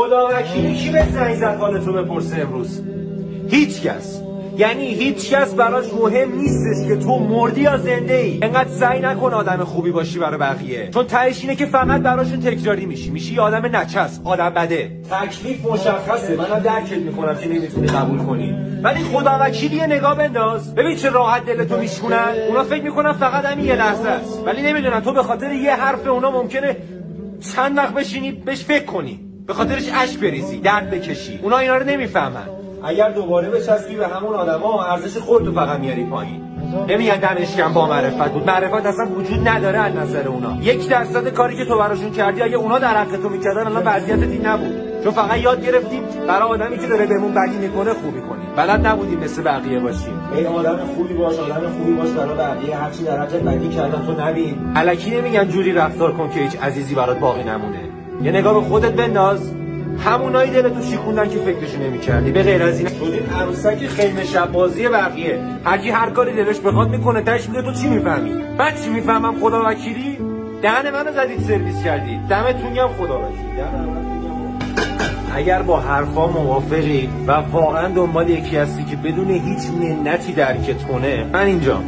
خدا وکیلی کی به زنگ زد حالتو بپرسه امروز؟ هیچ کس. یعنی هیچ کس براش مهم نیستش که تو مردی یا زنده ای. انقدر سعی نکن آدم خوبی باشی برای بقیه، چون تهش اینه که فقط براشون تکراری میشی یه آدم نچسب، آدم بده. تکلیف مشخصه، منم درکت میکنم که نمیتونی قبول کنی، ولی خدا وکیلی یه نگاه بنداز ببین چه راحت دلتو میشکنن. اونا فکر میکنن فقط همین یه لحظه است، ولی نمیدونن تو به خاطر یه حرف اونا ممکنه چند وقت بشینی بهش فکر کنی، به خاطرش اشک بریزی، درد بکشی. اونا اینا رو نمیفهمن. اگر دوباره بچسبی به همون آدما ارزش خودتو فقط میاری پایین. نمیگن دمشکم با معرفت بود، معرفت اصلا وجود نداره از نظر اونا. 1% کاری که تو براشون کردی اگه اونا در حق تو میکردن الان وضعیتت این نبود، چون فقط یاد گرفتیم برای آدمی که داره بهمون بدی میکنه خوبی کنیم، بلد نبودیم مثل بقیه باشیم. ای آدم خوبی باش، آدم خوبی باش برای بقیه، هر چی در حد بدی کردن تو نبین. الکی نمیگن جوری رفتار کن که هیچ عزیزی برات باقی نمونه. یه نگاه به خودت بنداز، همونایی دلتو شیکوندن که فکرشو نمی‌کردی. به غیر از این شدین عروسک خیمه شب بازی بقیه، هر کی هر کاری دلش بخواد میکنه، تاش میگه تو چی میفهمی؟ من چی میفهمم؟ خدا وکیلی دهن منو زدید سرویس کردید. دمتون گرم خدا وکیلی. اگر با حرفا موافقی و واقعا دنبال یکی هستی که بدون هیچ منتی درکت کنه، من اینجام.